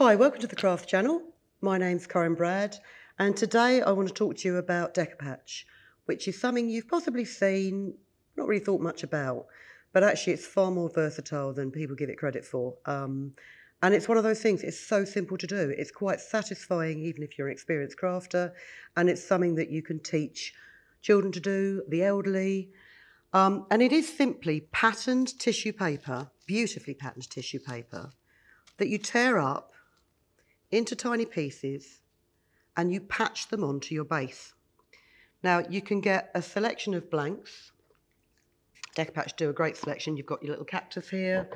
Hi, welcome to the Craft Channel. My name's Corinne Brad, and today I want to talk to you about Decopatch, which is something you've possibly seen, not really thought much about, but actually it's far more versatile than people give it credit for. And it's one of those things, it's so simple to do. It's quite satisfying even if you're an experienced crafter, and it's something that you can teach children to do, the elderly. And it is simply patterned tissue paper, beautifully patterned tissue paper, that you tear up into tiny pieces and you patch them onto your base. Now you can get a selection of blanks. Decopatch do a great selection. You've got your little cactus here.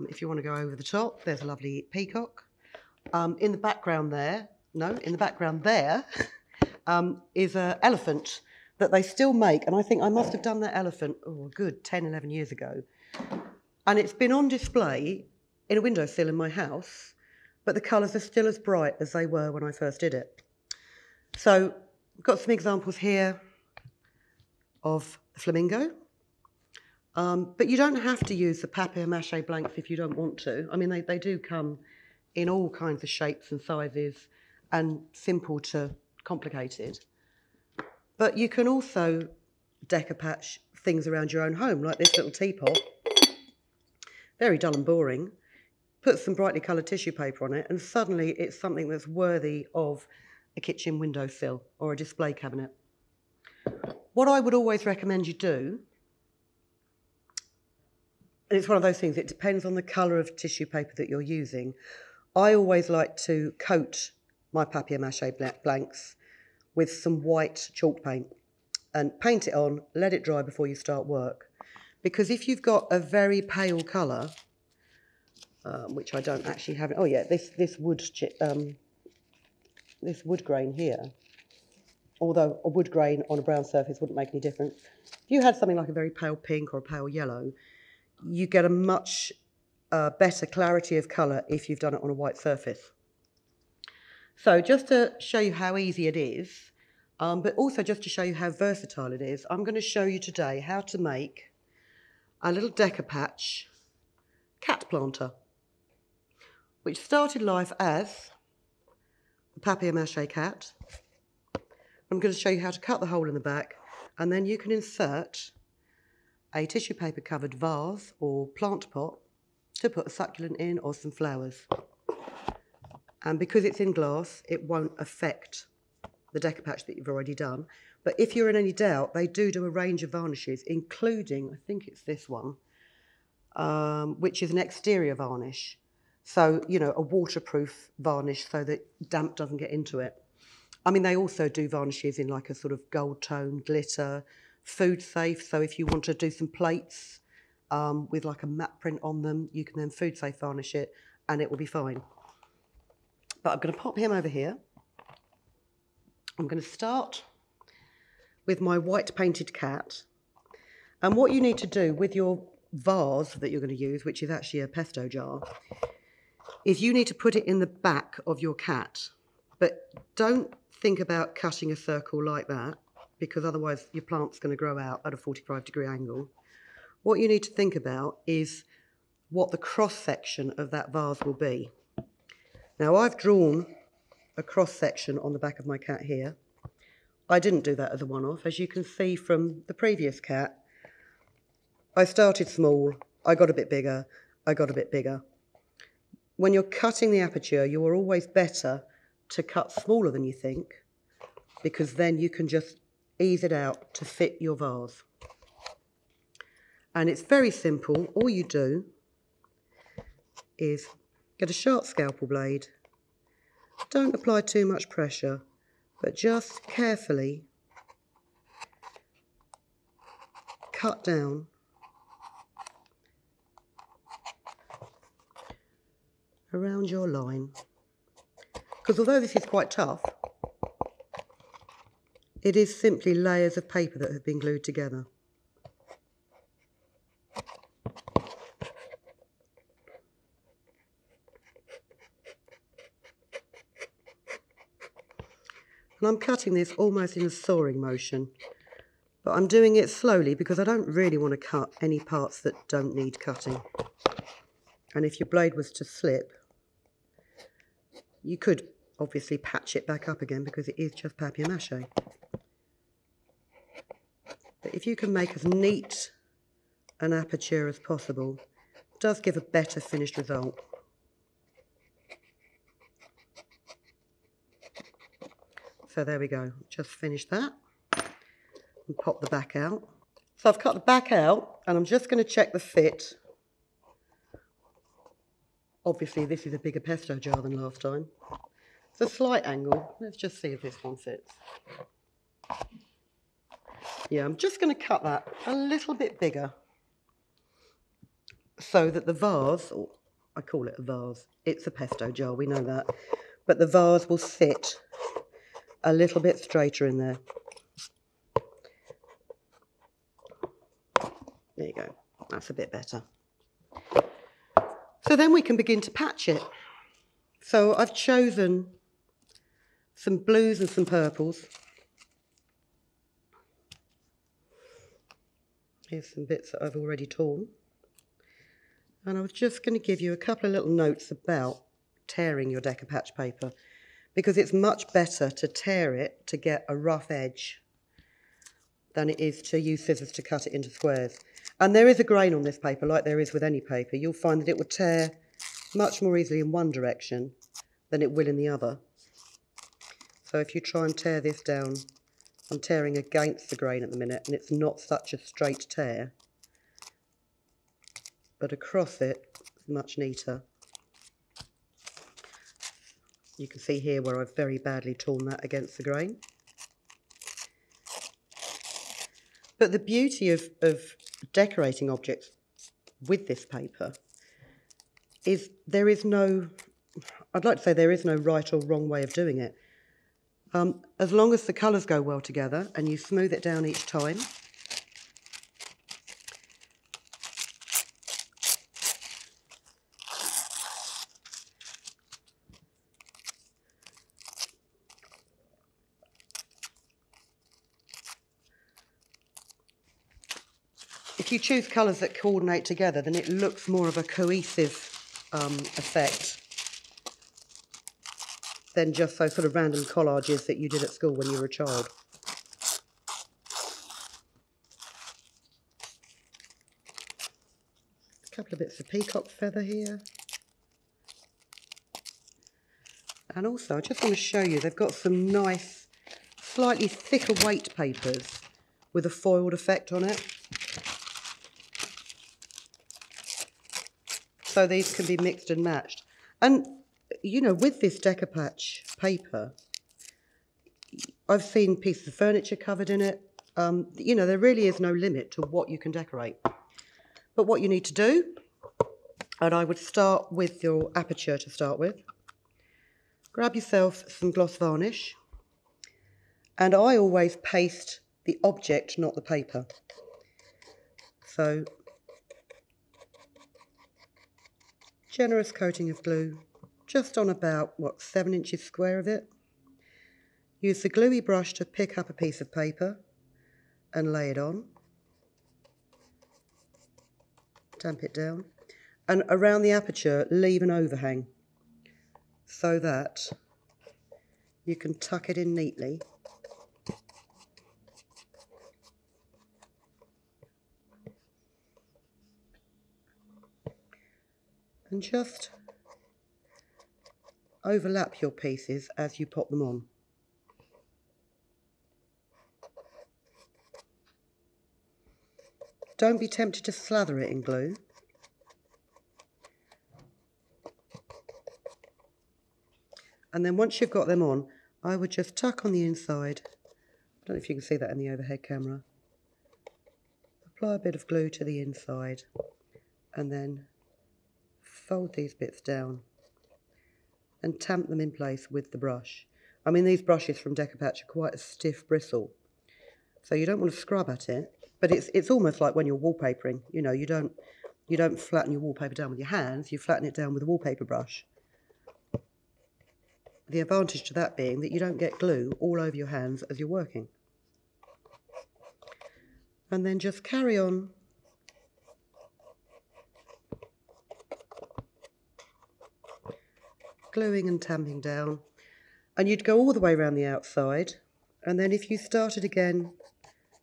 If you want to go over the top, there's a lovely peacock. In the background there is an elephant that they still make, and I think I must have done that elephant, a good 10, 11 years ago. And it's been on display in a windowsill in my house, but the colours are still as bright as they were when I first did it. So we've got some examples here of the flamingo. But you don't have to use the papier-mâché blanks if you don't want to. I mean, they do come in all kinds of shapes and sizes and simple to complicated. But you can also decopatch things around your own home, like this little teapot. Very dull and boring. Put some brightly coloured tissue paper on it, and suddenly it's something that's worthy of a kitchen windowsill or a display cabinet. What I would always recommend you do, and it's one of those things, it depends on the colour of tissue paper that you're using. I always like to coat my papier-mâché blanks with some white chalk paint and paint it on, let it dry before you start work. Because if you've got a very pale colour, which I don't actually have, this wood grain here, although a wood grain on a brown surface wouldn't make any difference. If you had something like a very pale pink or a pale yellow, you get a much better clarity of colour if you've done it on a white surface. So just to show you how easy it is, but also just to show you how versatile it is, I'm going to show you today how to make a little Decopatch cat planter, which started life as a papier-mâché cat. I'm going to show you how to cut the hole in the back, and then you can insert a tissue paper covered vase or plant pot to put a succulent in or some flowers. And because it's in glass, it won't affect the Decopatch that you've already done. But if you're in any doubt, they do a range of varnishes, including, I think it's this one, which is an exterior varnish. So, you know, a waterproof varnish so that damp doesn't get into it. I mean, they also do varnishes in like a sort of gold tone, glitter, food safe. So if you want to do some plates with like a matte print on them, you can then food safe varnish it and it will be fine. But I'm going to pop him over here. I'm going to start with my white painted cat. And what you need to do with your vase that you're going to use, which is actually a pesto jar, is you need to put it in the back of your cat. But don't think about cutting a circle like that, because otherwise your plant's going to grow out at a 45-degree angle. What you need to think about is what the cross-section of that vase will be. Now, I've drawn a cross-section on the back of my cat here. I didn't do that as a one-off. As you can see from the previous cat, I started small, I got a bit bigger, I got a bit bigger. When you're cutting the aperture, you are always better to cut smaller than you think, because then you can just ease it out to fit your vase. And it's very simple. All you do is get a sharp scalpel blade. Don't apply too much pressure, but just carefully cut down around your line. Because although this is quite tough, it is simply layers of paper that have been glued together. And I'm cutting this almost in a sawing motion, but I'm doing it slowly because I don't really want to cut any parts that don't need cutting. And if your blade was to slip, You could obviously patch it back up again because it is just papier-mâché. But if you can make as neat an aperture as possible, it does give a better finished result. So there we go, just finished that and pop the back out. So I've cut the back out and I'm just going to check the fit. Obviously this is a bigger pesto jar than last time. It's a slight angle. Let's just see if this one fits. Yeah, I'm just going to cut that a little bit bigger so that the vase, or I call it a vase, it's a pesto jar, we know that, but the vase will sit a little bit straighter in there. There you go, that's a bit better. So then we can begin to patch it. So I've chosen some blues and some purples. Here's some bits that I've already torn. And I was just going to give you a couple of little notes about tearing your Decopatch paper, because it's much better to tear it to get a rough edge than it is to use scissors to cut it into squares. And there is a grain on this paper, like there is with any paper. You'll find that it will tear much more easily in one direction than it will in the other. So if you try and tear this down, I'm tearing against the grain at the minute, and it's not such a straight tear. But across it, it's much neater. You can see here where I've very badly torn that against the grain. But the beauty of decorating objects with this paper is there is no, I'd like to say there is no right or wrong way of doing it. As long as the colours go well together and you smooth it down each time, if you choose colours that coordinate together, then it looks more of a cohesive effect than just those sort of random collages that you did at school when you were a child. A couple of bits of peacock feather here. And also, I just want to show you, they've got some nice, slightly thicker weight papers with a foiled effect on it. So these can be mixed and matched. And, you know, with this Decopatch paper, I've seen pieces of furniture covered in it. You know, there really is no limit to what you can decorate. But what you need to do, and I would start with your aperture to start with. Grab yourself some gloss varnish. And I always paste the object, not the paper. So, generous coating of glue, just on about, 7 inches square of it. Use the gluey brush to pick up a piece of paper and lay it on. Damp it down. And around the aperture, leave an overhang so that you can tuck it in neatly. And just overlap your pieces as you pop them on. Don't be tempted to slather it in glue. And then once you've got them on, I would just tuck on the inside. I don't know if you can see that in the overhead camera. Apply a bit of glue to the inside and then fold these bits down and tamp them in place with the brush. I mean, these brushes from Decopatch are quite a stiff bristle, so you don't want to scrub at it, but it's almost like when you're wallpapering. You know, you don't flatten your wallpaper down with your hands, you flatten it down with a wallpaper brush. The advantage to that being that you don't get glue all over your hands as you're working. And then just carry on gluing and tamping down. And you'd go all the way around the outside, and then if you started again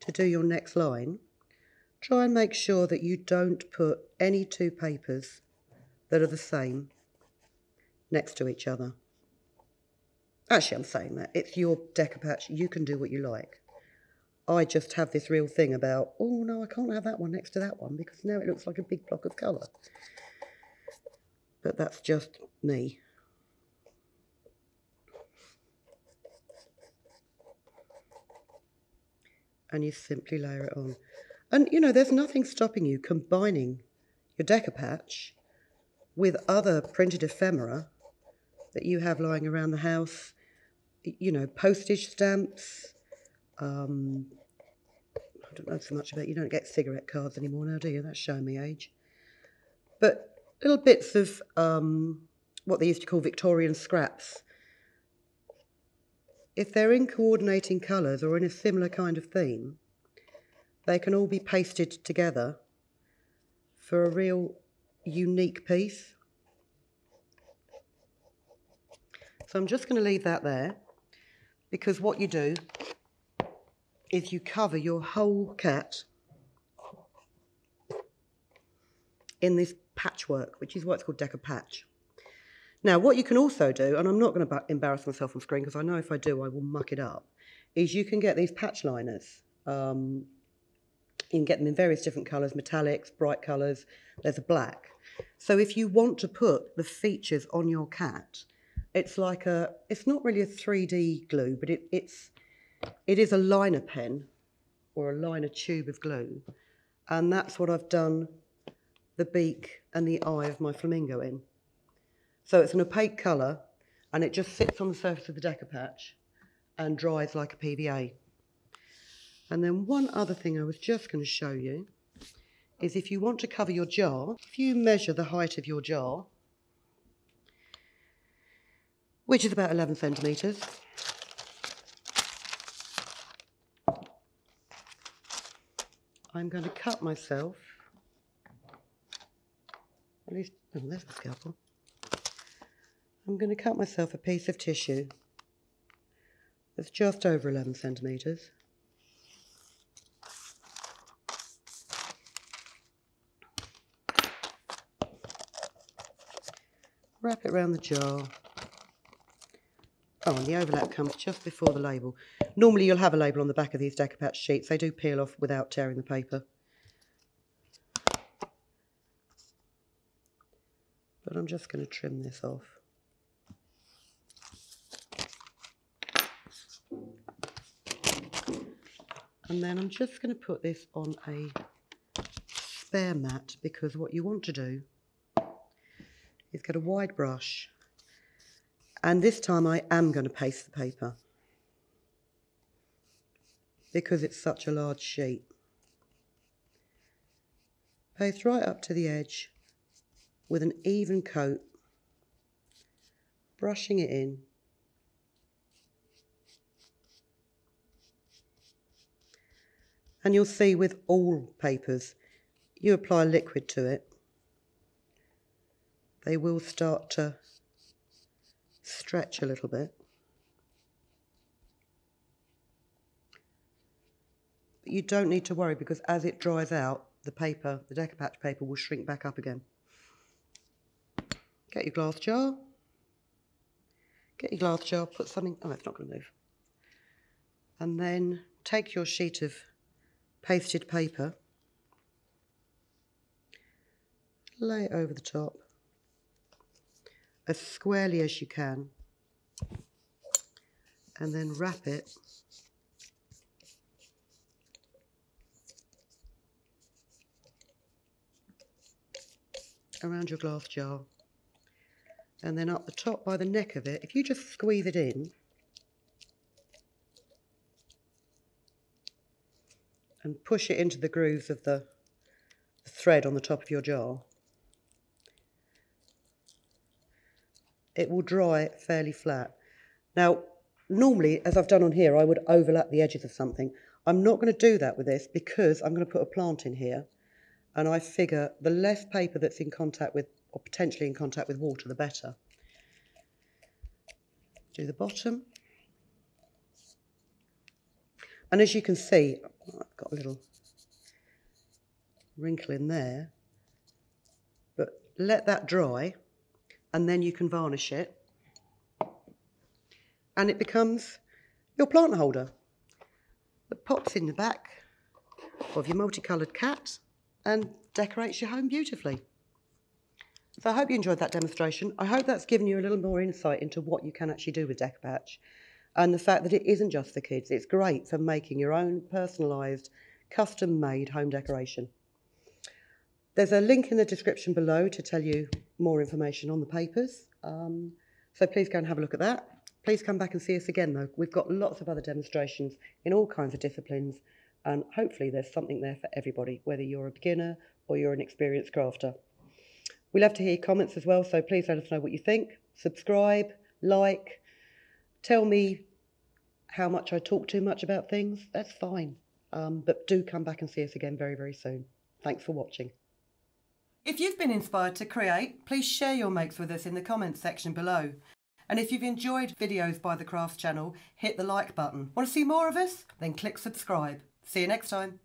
to do your next line, try and make sure that you don't put any two papers that are the same next to each other. Actually, I'm saying that. It's your Decopatch. You can do what you like. I just have this real thing about, oh no, I can't have that one next to that one because now it looks like a big block of colour. But that's just me. And you simply layer it on. And, you know, there's nothing stopping you combining your Decopatch with other printed ephemera that you have lying around the house. You know, postage stamps. I don't know so much about, you don't get cigarette cards anymore now, do you? That's showing me age. But little bits of what they used to call Victorian scraps. If they're in coordinating colours or in a similar kind of theme, they can all be pasted together for a real unique piece. So I'm just going to leave that there, because what you do is you cover your whole cat in this patchwork, which is why it's called Decopatch. Now, what you can also do, and I'm not going to embarrass myself on screen because I know if I do I will muck it up, is you can get these patch liners. You can get them in various different colours, metallics, bright colours. There's a black. So if you want to put the features on your cat, it's like it's not really a 3D glue, but it is a liner pen or a liner tube of glue. And that's what I've done the beak and the eye of my flamingo in. So it's an opaque colour, and it just sits on the surface of the Decopatch and dries like a PVA. And then one other thing I was just going to show you is if you want to cover your jar, if you measure the height of your jar, which is about 11 centimetres, I'm going to cut myself, at least, oh, there's the scalpel. I'm going to cut myself a piece of tissue that's just over 11 centimetres. Wrap it around the jar. Oh, and the overlap comes just before the label. Normally you'll have a label on the back of these Decopatch sheets. They do peel off without tearing the paper. But I'm just going to trim this off. And then I'm just going to put this on a spare mat, because what you want to do is get a wide brush, and this time I am going to paste the paper because it's such a large sheet. Paste right up to the edge with an even coat, brushing it in. And you'll see with all papers, you apply liquid to it, they will start to stretch a little bit. But you don't need to worry, because as it dries out, the paper, the Decopatch paper, will shrink back up again. Get your glass jar. Get your glass jar, put something, oh, it's not going to move. And then take your sheet of pasted paper, lay it over the top as squarely as you can, and then wrap it around your glass jar. And then up the top by the neck of it, if you just squeeze it in and push it into the grooves of the thread on the top of your jar, it will dry fairly flat. Now, normally, as I've done on here, I would overlap the edges of something. I'm not going to do that with this because I'm going to put a plant in here, and I figure the less paper that's in contact with, or potentially in contact with water, the better. do the bottom. And as you can see, I've got a little wrinkle in there, but let that dry and then you can varnish it and it becomes your plant holder that pops in the back of your multicoloured cat and decorates your home beautifully. So I hope you enjoyed that demonstration. I hope that's given you a little more insight into what you can actually do with Decopatch and the fact that it isn't just for kids. It's great for making your own personalised, custom-made home decoration. There's a link in the description below to tell you more information on the papers. So please go and have a look at that. Please come back and see us again though. We've got lots of other demonstrations in all kinds of disciplines and hopefully there's something there for everybody, whether you're a beginner or you're an experienced crafter. We love to hear your comments as well, so please let us know what you think. Subscribe, like, tell me how much I talk too much about things. That's fine. But do come back and see us again very, very soon. Thanks for watching. If you've been inspired to create, please share your makes with us in the comments section below. And if you've enjoyed videos by the Crafts channel, hit the like button. Want to see more of us? Then click subscribe. See you next time.